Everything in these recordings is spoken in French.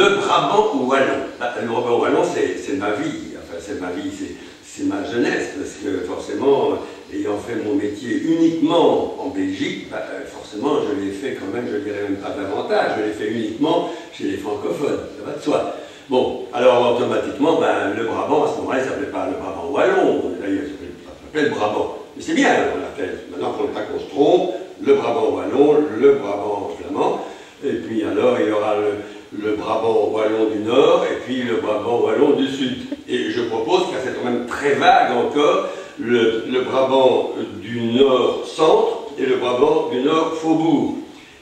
Le Brabant wallon. Le Brabant wallon, c'est ma vie. Enfin, c'est ma vie, c'est ma jeunesse, parce que forcément, ayant fait mon métier uniquement en Belgique, forcément, je l'ai fait quand même, je ne dirais même pas davantage, je l'ai fait uniquement chez les francophones, ça va de soi. Bon, alors automatiquement, le Brabant, à ce moment-là, il ne s'appelait pas le Brabant wallon, d'ailleurs, il s'appelait le Brabant. Mais c'est bien, on l'appelle, maintenant, il ne faut pas qu'on se trompe, le Brabant wallon, le Brabant flamand, et puis alors, il y aura le Brabant wallon du Nord et puis le Brabant wallon du Sud. Et je propose, car c'est quand même très vague encore, le Brabant du Nord centre et le Brabant du Nord faubourg.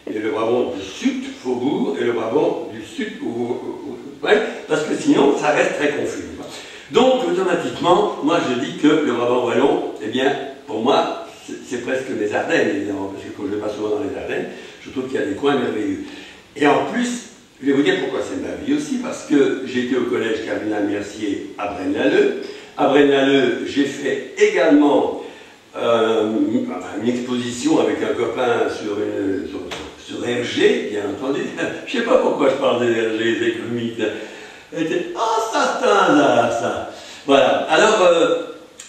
Et le Brabant du Sud faubourg et le Brabant du Sud ouais, parce que sinon ça reste très confus. Donc automatiquement, moi je dis que le Brabant wallon, eh bien pour moi, c'est presque les Ardennes évidemment, parce que comme je vais pas souvent dans les Ardennes, je trouve qu'il y a des coins merveilleux. Et en plus, je vais vous dire pourquoi c'est ma vie aussi, parce que j'ai été au collège Cardinal Mercier à Braine-l'Alleud. À Braine-l'Alleud, j'ai fait également une exposition avec un copain sur Hergé, bien entendu. Je ne sais pas pourquoi je parle de Hergé, c'est comique. Oh, ça c'est un hasard, ça. Voilà. Alors,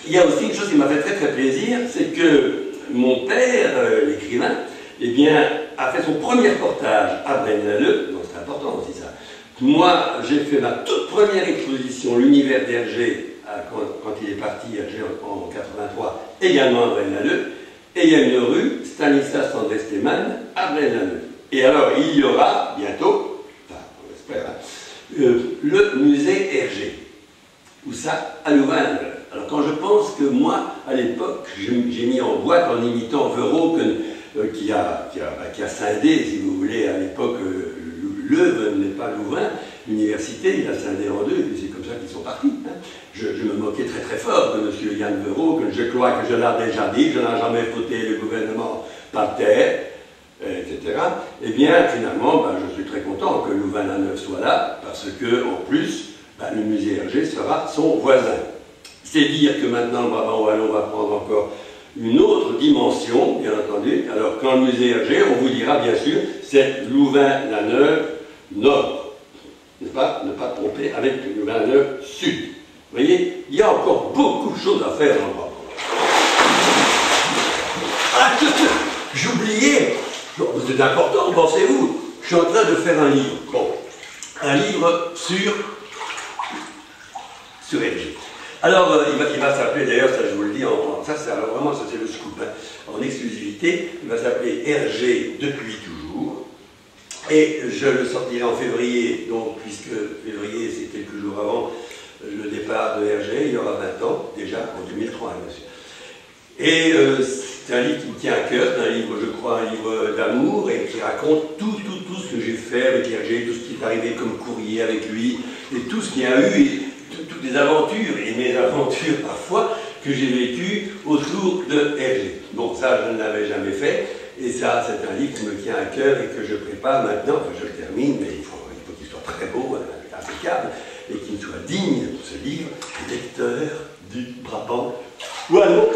il y a aussi une chose qui m'a fait très très plaisir, c'est que mon père, l'écrivain, eh bien, a fait son premier reportage à Braine-l'Alleud, donc c'est important aussi ça. Moi, j'ai fait ma toute première exposition, l'univers d'Hergé, quand il est parti en 83, également à Braine-l'Alleud, et il y a une rue, Stanislas André Steeman, à Braine-l'Alleud. Et alors, il y aura bientôt, enfin, on espère, le musée Hergé. Où ça? À Louvain-la-Neuve. Alors, quand je pense que moi, à l'époque, j'ai mis en boîte en imitant Verreau, qui a scindé, si vous voulez, à l'époque, Leuven n'est pas Louvain, l'université, il a scindé en deux, et puis c'est comme ça qu'ils sont partis. Hein. Je me moquais très très fort de M. Yann Verreau, que je crois que je l'ai déjà dit, je n'ai jamais fouté le gouvernement par terre, etc. Eh bien, finalement, je suis très content que Louvain-la-Neuve soit là, parce que, en plus, le musée Hergé sera son voisin. C'est dire que maintenant, le Brabant wallon va prendre encore une autre dimension, bien entendu. Alors, quand le musée Hergé, on vous dira bien sûr, c'est Louvain-la-Neuve Nord. Ne pas tromper avec Louvain-la-Neuve Sud. Vous voyez, il y a encore beaucoup de choses à faire dans le Brabant. Ah, j'oubliais, c'est important, pensez-vous, je suis en train de faire un livre. Bon, un livre sur Hergé. Alors, il va s'appeler, d'ailleurs, ça je vous le dis, alors vraiment, ça c'est le scoop, hein, en exclusivité, il va s'appeler Hergé depuis toujours, et je le sortirai en février, donc, puisque février, c'est quelques jours avant le départ de Hergé, il y aura 20 ans, déjà, en 2003, bien sûr. Et c'est un livre qui me tient à cœur, c'est un livre, je crois, un livre d'amour, et qui raconte tout ce que j'ai fait avec Hergé, tout ce qui est arrivé comme courrier avec lui, et tout ce qu'il y a eu, toutes les aventures, et mes aventures parfois, que j'ai vécues autour de Hergé. Bon, ça, je ne l'avais jamais fait, et ça, c'est un livre qui me tient à cœur et que je prépare maintenant, enfin, je le termine, mais il faut qu'il soit très beau, impeccable, et qu'il soit digne, ce livre, lecteur du Brabant wallon.